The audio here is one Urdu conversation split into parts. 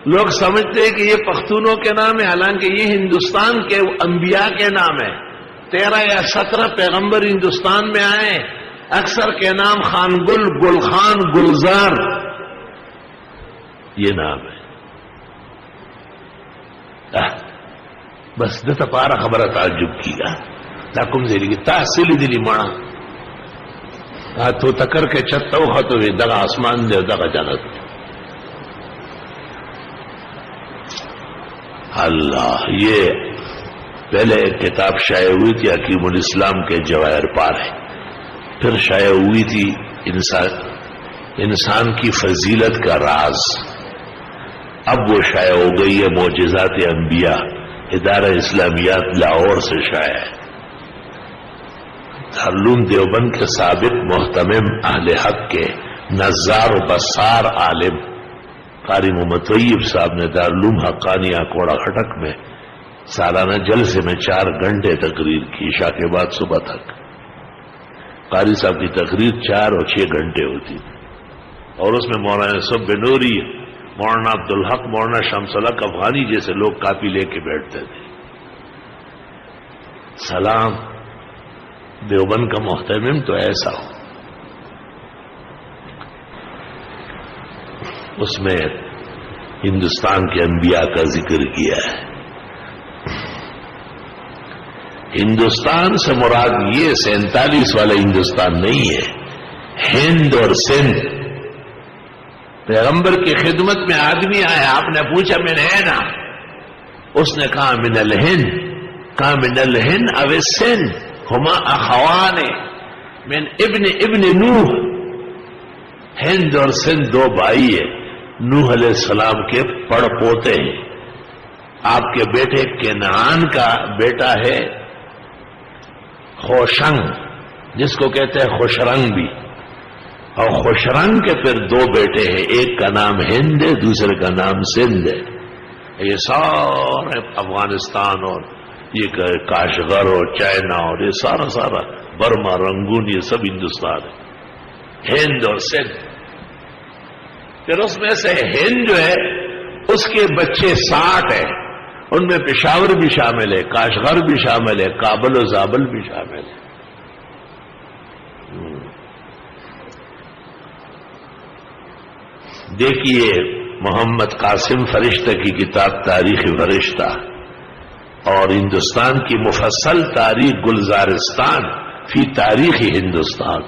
لوگ سمجھتے ہیں کہ یہ پختونوں کے نام ہے، حالانکہ یہ ہندوستان کے انبیاء کے نام ہے۔ 13 یا 17 پیغمبر ہندوستان میں آئے، اکثر کے نام خان گل، گل خان، گلزار، یہ نام ہے۔ بس دتا پارا خبر تعجب کی گا دا کم زیلی کی تحصیلی دلی مانا تو تکر کے چتو خطو دغا آسمان دے دغا جنت۔ اللہ، یہ پہلے ایک کتاب شائع ہوئی تھی حکیم الاسلام کے جواہر پار ہے، پھر شائع ہوئی تھی انسان کی فضیلت کا راز، اب وہ شائع ہو گئی ہے معجزات انبیاء، ادارہ اسلامیات لاہور سے شائع ہے۔ دارالعلوم دیوبند کے سابق محتمم اہل حق کے نظار و بصار عالم قاری محمد طیب صاحب نے دارالعلوم حقانیہ کوڑا کھٹک میں سالانہ جلسے میں 4 گھنٹے تقریر کی، عشاء کے بعد صبح تک۔ قاری صاحب کی تقریر 4 اور 6 گھنٹے ہوتی تھی، اور اس میں مولانا یوسف بنوری، مولانا عبدالحق، مولانا شمس الحق افغانی جیسے لوگ کاپی لے کے بیٹھتے تھے۔ سلام، دیوبند کا محتمم تو ایسا ہو۔ اس میں ہندوستان کے انبیاء کا ذکر کیا ہے۔ ہندوستان سے مراد یہ 47 والا ہندوستان نہیں ہے، ہند اور سندھ۔ پیغمبر کی خدمت میں آدمی آیا، آپ نے پوچھا من اینا، اس نے کہا من الہند، کہا من الہند او السندھ ہما اخوان من ابن نوح، ہند اور سندھ 2 بھائی ہیں، نوح علیہ السلام کے پڑ پوتے ہیں۔ آپ کے بیٹے کنعان کا بیٹا ہے خوشنگ، جس کو کہتے ہیں خوشرنگ بھی، اور خوشرنگ کے پھر 2 بیٹے ہیں، ایک کا نام ہند ہے، دوسرے کا نام سندھ ہے۔ یہ سارے افغانستان اور یہ کاشغر اور چائنا اور یہ سارا برما، رنگون، یہ سب ہندوستان ہے، ہند اور سندھ۔ پھر اس میں سے ہند جو ہے اس کے بچے 60 ہیں، ان میں پشاور بھی شامل ہے، کاشغر بھی شامل ہے، کابل و زابل بھی شامل ہے۔ دیکھیے محمد قاسم فرشتہ کی کتاب تاریخ فرشتہ اور ہندوستان کی مفصل تاریخ گلزارستان فی تاریخ ہندوستان۔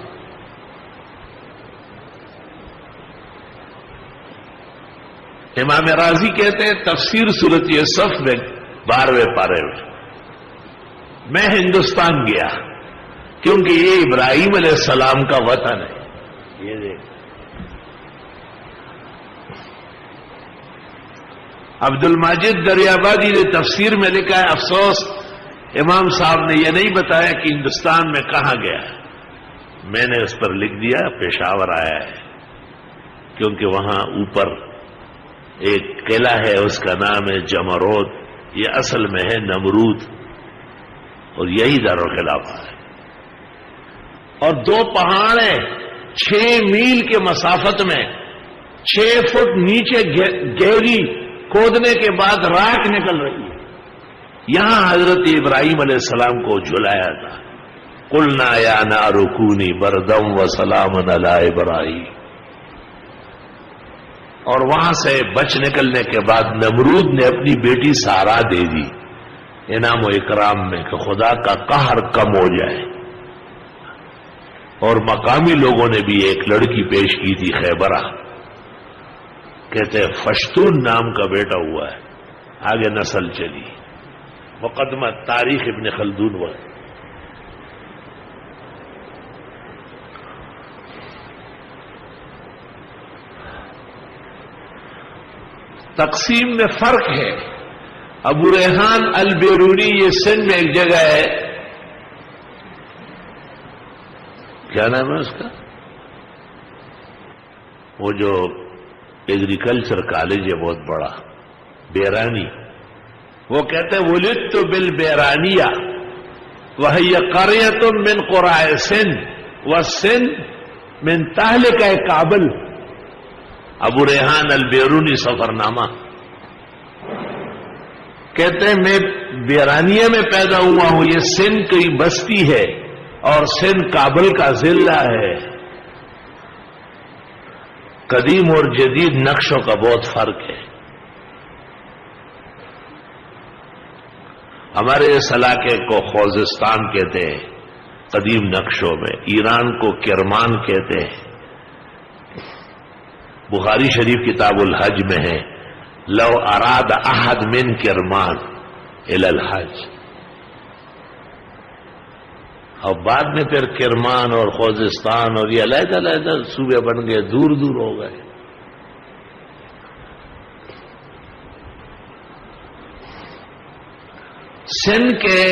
امام راضی کہتے ہیں تفسیر سورۃ یوسف میں 12ویں پارے میں ہندوستان گیا کیونکہ یہ ابراہیم علیہ السلام کا وطن ہے۔ یہ دیکھ عبد الماجد دریابادی نے تفسیر میں لکھا ہے، افسوس امام صاحب نے یہ نہیں بتایا کہ ہندوستان میں کہاں گیا۔ میں نے اس پر لکھ دیا پشاور آیا ہے، کیونکہ وہاں اوپر ایک قلعہ ہے، اس کا نام ہے جمرود، یہ اصل میں ہے نمرود، اور یہی دارالخلافہ ہے۔ اور 2 پہاڑ ہیں 6 میل کے مسافت میں، 6 فٹ نیچے گہری کھودنے کے بعد راکھ نکل رہی ہے۔ یہاں حضرت ابراہیم علیہ السلام کو جلایا تھا، قلنا یا نار کونی بردم وسلاما علی ابراہیم۔ اور وہاں سے بچ نکلنے کے بعد نمرود نے اپنی بیٹی سارا دے دی انعام و اکرام میں کہ خدا کا قہر کم ہو جائے۔ اور مقامی لوگوں نے بھی ایک لڑکی پیش کی تھی خیبرہ، کہتے ہیں فشتون نام کا بیٹا ہوا ہے، آگے نسل چلی، مقدمہ تاریخ ابن خلدون ہوا۔ تقسیم میں فرق ہے۔ ابو ریحان البیرونی یہ سندھ میں ایک جگہ ہے، کیا نام ہے اس کا، وہ جو ایگریکلچر کالج ہے بہت بڑا، بیرانی، وہ کہتے ہیں ولدت بالبیرانیہ وہی قریۃ من قریٰ سندھ والسندھ من تہلکہ کابل۔ ابو ریحان البیرونی سفر نامہ کہتے ہیں میں بیرانیہ میں پیدا ہوا ہوں، یہ سندھ کی بستی ہے اور سندھ کابل کا ضلع ہے. قدیم اور جدید نقشوں کا بہت فرق ہے. ہمارے اس علاقے کو خوزستان کہتے ہیں قدیم نقشوں میں، ایران کو کرمان کہتے ہیں. بخاری شریف کتاب الحج میں ہے لو اراد احد من کرمان الی الحج. اور بعد میں پھر کرمان اور خوزستان اور یہ علیحدہ علیحدہ صوبے بن گئے، دور دور ہو گئے. سندھ کے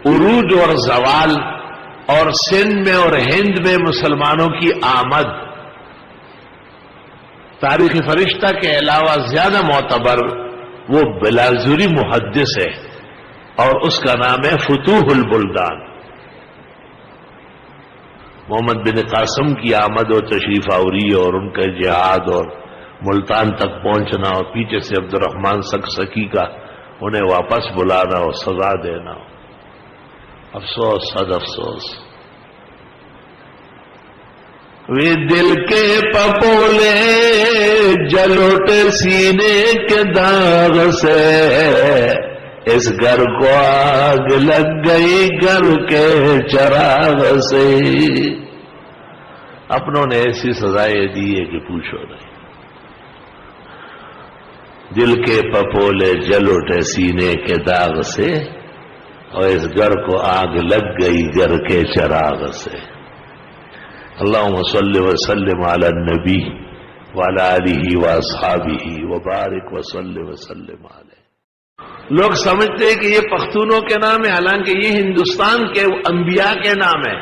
عروج اور زوال اور سندھ میں اور ہند میں مسلمانوں کی آمد تاریخ فرشتہ کے علاوہ زیادہ معتبر وہ بلازوری محدث ہے اور اس کا نام ہے فتوح البلدان. محمد بن قاسم کی آمد و تشریف آوری اور ان کا جہاد اور ملتان تک پہنچنا اور پیچھے سے عبد الرحمن سکسکی کا انہیں واپس بلانا اور سزا دینا، افسوس صد افسوس. وی دل کے پپولے جلوٹ سینے کے داغ سے اس گھر کو آگ لگ گئی گھر کے چراغ سے. اپنوں نے ایسی سزائیں دی ہے کہ پوچھو نہیں. دل کے پپولے جل اٹھے سینے کے داغ سے اور اس گھر کو آگ لگ گئی گھر کے چراغ سے. اللہم صلی وسلم علی النبی وعلی آلہ واصحابہ وبارک وسلم وسلم علیہ. لوگ سمجھتے ہیں کہ یہ پختونوں کے نام ہے، حالانکہ یہ ہندوستان کے انبیاء کے نام ہے.